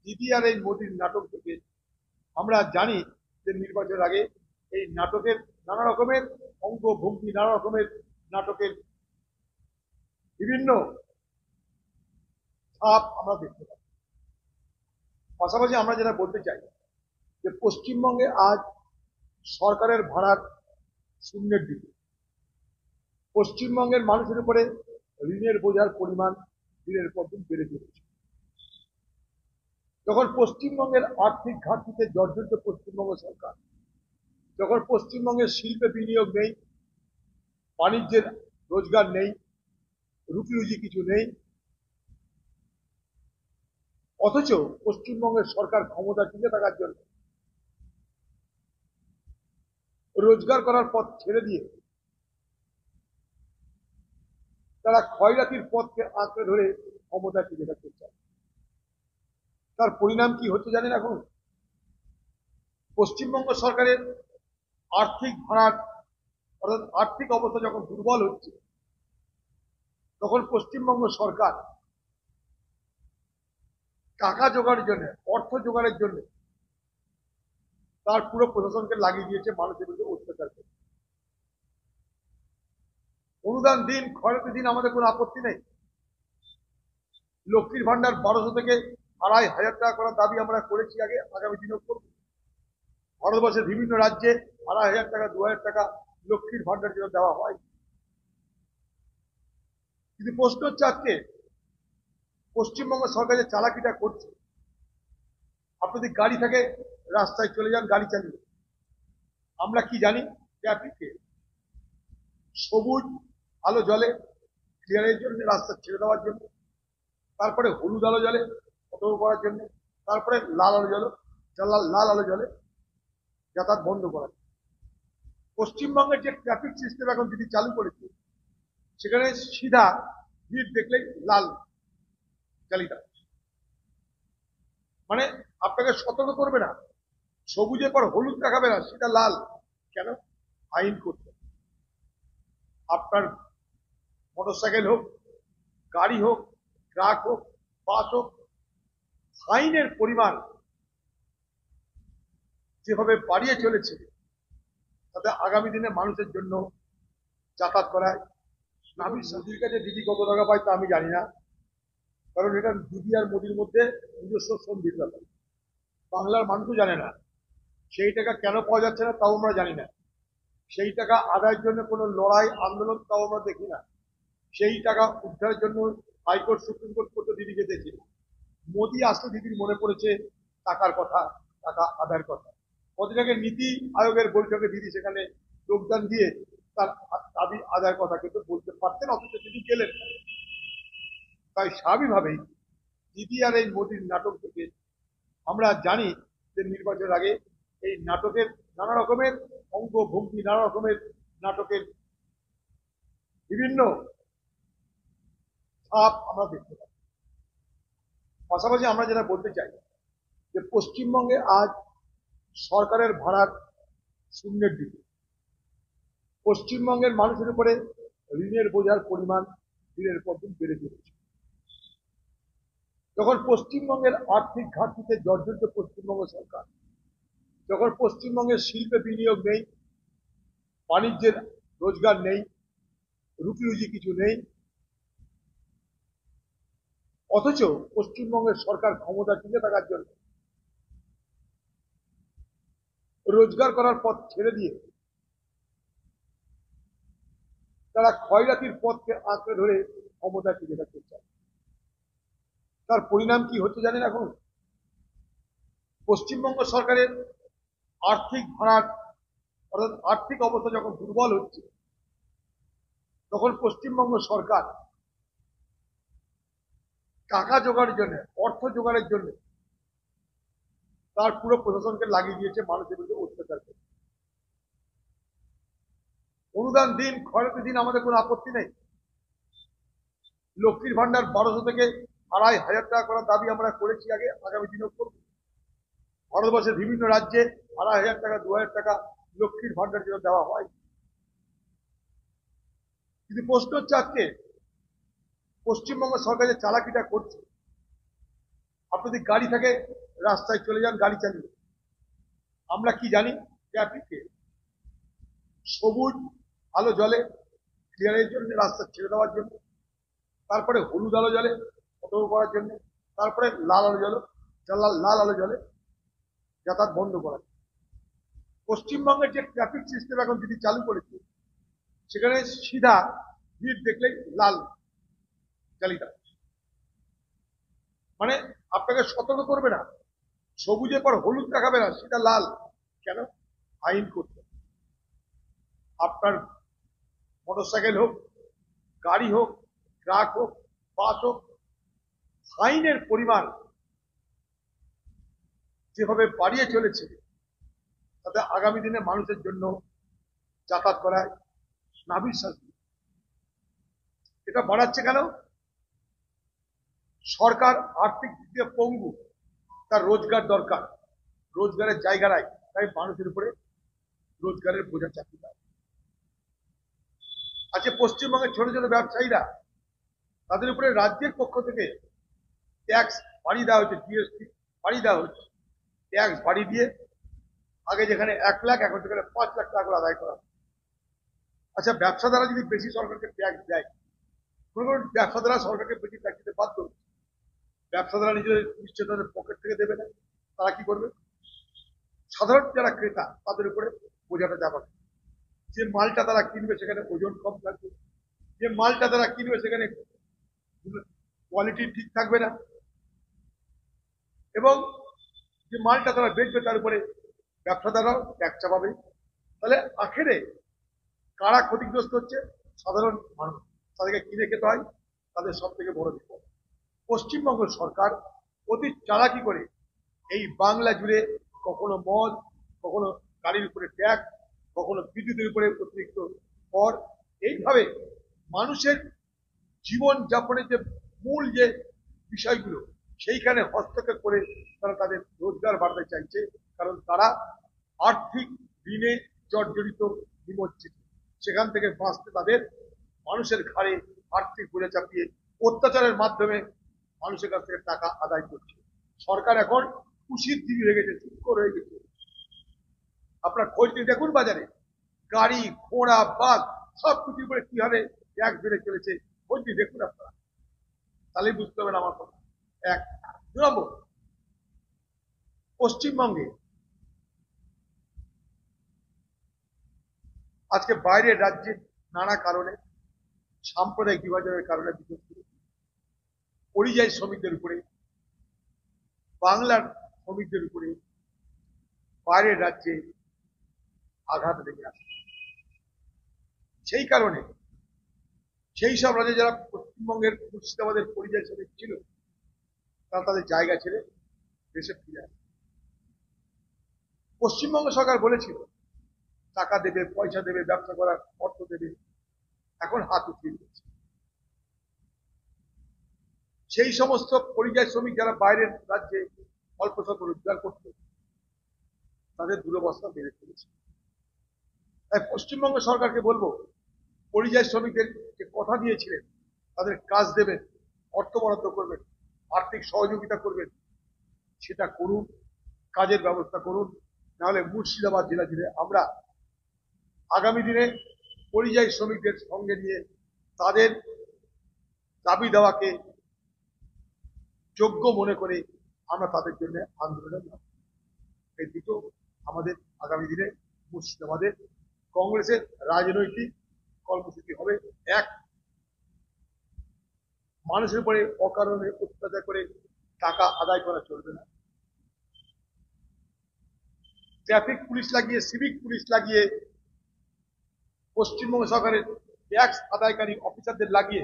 দিদি আর এই মোদির নাটক থেকে আমরা জানি যে নির্বাচনের আগে এই নাটকের নানা রকমের অঙ্গ ভঙ্গি, নানা রকমের নাটকের বিভিন্ন ছাপ আমরা দেখতে পাই। পাশাপাশি আমরা যেটা বলতে চাই যে পশ্চিমবঙ্গে আজ সরকারের ভাড়ার শূন্যের দিকে, পশ্চিমবঙ্গের মানুষের উপরে ঋণের বোঝার পরিমাণ দিনের পর দিন বেড়ে চলেছে। যখন পশ্চিমবঙ্গের আর্থিক ঘাটতিতে জর্জরিত পশ্চিমবঙ্গ সরকার, যখন পশ্চিমবঙ্গের শিল্পে বিনিয়োগ নেই, বাণিজ্যের রোজগার নেই, রুটি রুজি কিছু নেই, অথচ পশ্চিমবঙ্গের সরকার ক্ষমতা টিকে থাকার জন্য রোজগার করার পথ ছেড়ে দিয়ে তারা ক্ষয়রাতির পথকে আঁকড়ে ধরে ক্ষমতা টিকে থাকতে চায়। তার পরিণাম কি হচ্ছে জানেন? এখন পশ্চিমবঙ্গ সরকারের আর্থিক ভাড়ার অর্থাৎ আর্থিক অবস্থা যখন দুর্বল হচ্ছে, তখন পশ্চিমবঙ্গ সরকার টাকা জোগাড়ের জন্য, অর্থ জোগাড়ের জন্য তার পুরো প্রশাসনকে লাগিয়ে দিয়েছে মানুষের বিরুদ্ধে অত্যাচার করতে। অনুদান দিন, খরচে দিন, আমাদের কোনো আপত্তি নেই। লক্ষ্মীর ভান্ডার 1200 থেকে 2500 টাকা করার দাবি আমরা করেছি আগে, আগামী দিনেও করব। ভারতবর্ষের বিভিন্ন রাজ্যে 2500 টাকা, 2000 টাকা লক্ষ্মীর ভান্ডার জন্য দেওয়া হয়। কিন্তু প্রশ্ন হচ্ছে আজকে পশ্চিমবঙ্গ সরকার যে চালাকিটা করছে, আপনাদের গাড়ি থেকে রাস্তায় চলে যান গাড়ি চালিয়ে, আমরা কি জানি? ট্রাফিকে সবুজ আলো জ্বলে ক্লিয়ারের জন্য, রাস্তা ছেড়ে দেওয়ার জন্য, তারপরে হলুদ আলো জ্বলে সতর্ক করার জন্য, তারপরে লাল আলো জ্বলে, লাল আলো জ্বলে যাতায়াত বন্ধ করার। পশ্চিমবঙ্গের যে ট্রাফিক সিস্টেম এখন যদি চালু করেছে, সেখানে সিধা ভিড় দেখলেই লাল চালিত, মানে আপনাকে সতর্ক করবে না, সবুজের পর হলুদ দেখাবে না, সেটা লাল। কেন? আইন করতে। আপনার মোটরসাইকেল হোক, গাড়ি হোক, ট্রাক হোক, বাস হোক, ফাইনের পরিমাণ যেভাবে বাড়িয়ে চলেছে, তাতে আগামী দিনে মানুষের জন্য যাতায়াত করায়। আমি মোদির কাছে দিদি কত টাকা পাই তা আমি জানি না, কারণ এটা দিদি আর মোদির মধ্যে নিজস্ব সন্ধির ব্যাপার। বাংলার মানুষও জানে না সেই টাকা কেন পাওয়া যাচ্ছে না, তাও আমরা জানি না। সেই টাকা আদায়ের জন্য কোনো লড়াই আন্দোলন তাও আমরা দেখি না। সেই টাকা উদ্ধারের জন্য হাইকোর্ট, সুপ্রিম কোর্ট পর্যন্ত দিদি যেতেছে। মোদি আসলে দিদির মনে পড়েছে টাকার কথা, টাকা আদায়ের কথা। কদিন আগে নীতি আয়োগের বৈঠকে দিদি সেখানে যোগদান দিয়ে তার দাবি আদায়ের কথা কিন্তু বলতে পারতেন, অথচ দিদি গেলেন। তাই স্বাভাবিকভাবেই দিদি আর এই মোদির নাটক থেকে আমরা জানি যে নির্বাচনের আগে এই নাটকের নানা রকমের অঙ্গ ভঙ্গি, নানা রকমের নাটকের বিভিন্ন ছাপ আমরা দেখতে পাই। পাশাপাশি আমরা যেটা বলতে চাই যে পশ্চিমবঙ্গে আজ সরকারের ভাড়ার শূন্যের দিকে, পশ্চিমবঙ্গের মানুষের উপরে ঋণের বোঝার পরিমাণ দিনের পর দিন বেড়ে চলেছে। যখন পশ্চিমবঙ্গের আর্থিক ঘাটতিতে জর্জরিত পশ্চিমবঙ্গ সরকার, যখন পশ্চিমবঙ্গের শিল্পে বিনিয়োগ নেই, বাণিজ্যের রোজগার নেই, রুটি রুজি কিছু নেই, অথচ পশ্চিমবঙ্গের সরকার ক্ষমতা টিকে থাকার জন্য রোজগার করার পথ ছেড়ে দিয়ে তারা ক্ষয়রাতির পথকে আঁকড়ে ধরে ক্ষমতা টিকে থাকতে চায়। তার পরিণাম কি হচ্ছে জানেন? এখন পশ্চিমবঙ্গ সরকারের আর্থিক ভাড়ার অর্থাৎ আর্থিক অবস্থা যখন দুর্বল হচ্ছে, তখন পশ্চিমবঙ্গ সরকার টাকা জোগাড়ের জন্য, অর্থ জোগাড়ের জন্য তার পুরো প্রশাসনকে লাগিয়ে দিয়েছে মানুষের বিরুদ্ধে অত্যাচার করতে। অনুদান দিন, খরচে দিন, আমাদের কোনো আপত্তি নেই। লক্ষ্মীর ভান্ডার 1200 থেকে 2500 টাকা করার দাবি আমরা করেছি আগে, আগামী দিনেও করব। ভারতবর্ষের বিভিন্ন রাজ্যে 2500 টাকা, 2000 টাকা লক্ষ্মীর ভান্ডার জন্য দেওয়া হয়। কিন্তু প্রশ্ন হচ্ছে আজকে পশ্চিমবঙ্গ সরকার যে চালাকিটা করছে, আপনাদের গাড়ি থাকে, রাস্তায় চলে যান গাড়ি চালিয়ে। আমরা কি জানি? ট্রাফিকে সবুজ আলো জ্বলে ক্লিয়ারের জন্য, রাস্তা ছেড়ে দেওয়ার জন্য। তারপরে হলুদ আলো জ্বলে সতর্ক করার জন্য। তারপরে লাল আলো জ্বলে, লাল আলো জ্বলে যাতায়াত বন্ধ করার জন্য। পশ্চিমবঙ্গের যে ট্রাফিক সিস্টেম এখন যদি চালু করেছে, সেখানে সিধা ভিড় দেখলেই লাল চালিত, মানে আপনাকে সতর্ক করবে না, সবুজের পর হলুদ দেখাবে না, সেটা লাল। কেন? আইন করতে। আপনার মোটরসাইকেল হোক, গাড়ি হোক, ট্রাক হোক, বাস হোক, ফাইনের পরিমাণ যেভাবে বাড়িয়ে চলেছে, তাতে আগামী দিনে মানুষের জন্য যাতায়াত করায় নাভির শাস্তি। এটা বাড়াচ্ছে কেন? সরকার আর্থিক দিক দিয়ে পঙ্গু, তার রোজগার দরকার, রোজগারের জায়গা নাই, তাই মানুষের উপরে রোজগারের বোঝা চাপিয়ে দেয়। আজকে পশ্চিমবঙ্গের ছোট ছোট ব্যবসায়ীরা, তাদের উপরে রাজ্যের পক্ষ থেকে ট্যাক্স বাড়িয়ে দেওয়া হচ্ছে, জিএসটি বাড়িয়ে দেওয়া হচ্ছে। ট্যাক্স বাড়িয়ে দিয়ে আগে যেখানে 1 লাখ, এখন সেখানে 5 লাখ টাকা করে আদায় করা। আচ্ছা, ব্যবসাদারা যদি বেশি সরকারকে ট্যাক্স দেয়, কোন কোন ব্যবসাদারা সরকারকে বেশি ট্যাক্স দিতে বাধ্য হচ্ছে। ব্যবসাদারা নিজেদের নিশ্চয় তাদের পকেট থেকে দেবে না, তারা কি করবে? সাধারণ যারা ক্রেতা, তাদের উপরে বোঝাটা চাপাবে। যে মালটা তারা কিনবে সেখানে ওজন কম থাকবে, যে মালটা তারা কিনবে সেখানে কোয়ালিটি ঠিক থাকবে না, এবং যে মালটা তারা বেচবে তার উপরে ব্যবসাদাররাও ট্যাক্স চাপাবে। তাহলে আখেরে কারা ক্ষতিগ্রস্ত হচ্ছে? সাধারণ মানুষ। তাদেরকে কিনে খেতে হয়, তাদের সব থেকে বড় বিপদ। পশ্চিমবঙ্গ সরকার অতি চালাকি করে এই বাংলা জুড়ে কখনো মদ, কখনো গাড়ির উপরে ট্যাক্স, কখনো বিদ্যুতের উপরে অতিরিক্ত কর, এইভাবে মানুষের জীবন যাপনের যে মূল যে বিষয়গুলো, সেইখানে হস্তক্ষেপ করে তারা তাদের রোজগার বাড়াতে চাইছে। কারণ তারা আর্থিক ঋণে জর্জরিত, নিমজ্জিত। সেখান থেকে বাঁচতে তাদের মানুষের ঘাড়ে আর্থিক বোঝা চাপিয়ে অত্যাচারের মাধ্যমে মানুষের কাছ থেকে টাকা আদায় করছে। সরকার এখন খুশির দিবি হয়ে গেছে, শুষ্ক হয়ে গেছে। আপনার খোঁজ নিয়ে দেখুন, বাজারে গাড়ি, ঘোড়া, বাস সব কিছুর উপরে কিভাবে ট্যাক্স বেড়ে চলেছে, খোঁজ নিয়ে দেখুন আপনারা, তাহলেই বুঝতে পারবেন আমার কথা। 1 নম্বর, পশ্চিমবঙ্গে আজকে বাইরের রাজ্যে নানা কারণে, সাম্প্রদায়িক বিভাজনের কারণে, বিশেষ করে পরিযায়ী শ্রমিকদের উপরে, বাংলার শ্রমিকদের উপরে বাইরের রাজ্যে আঘাত লেগে আসে। সেই কারণে সেই সব রাজ্যে যারা পশ্চিমবঙ্গের মুর্শিদাবাদের পরিযায়ী শ্রমিক ছিল, তারা তাদের জায়গা ছেড়ে দেশে ফিরে আসে। পশ্চিমবঙ্গ সরকার বলেছিল টাকা দেবে, পয়সা দেবে, ব্যবসা করার অর্থ দেবে, এখন হাত উঠিয়ে দিচ্ছে। সেই সমস্ত পরিযায়ী শ্রমিক যারা বাইরের রাজ্যে অল্প স্বল্প রোজগার করত, তাদের দুরবস্থা বেড়ে চলেছে। তাই পশ্চিমবঙ্গ সরকারকে বলবো, পরিযায়ী শ্রমিকদের যে কথা দিয়েছিলেন, তাদের কাজ দেবেন, অর্থ বরাদ্দ করবেন, আর্থিক সহযোগিতা করবেন, সেটা করুন, কাজের ব্যবস্থা করুন। নাহলে মুর্শিদাবাদ জেলা জুড়ে আমরা আগামী দিনে পরিযায়ী শ্রমিকদের সঙ্গে নিয়ে তাদের দাবি দেওয়াকে যোগ্য মনে করে আমরা তাদের জন্য আন্দোলনে নামব। এই দুটো আমাদের আগামী দিনে মুর্শিদাবাদের কংগ্রেসের রাজনৈতিক কর্মসূচি হবে। 1, মানুষের উপরে অকারণে অত্যাচার করে টাকা আদায় করা চলবে না। ট্রাফিক পুলিশ লাগিয়ে, সিভিক পুলিশ লাগিয়ে, পশ্চিমবঙ্গ সরকারের ট্যাক্স আদায়কারী অফিসারদের লাগিয়ে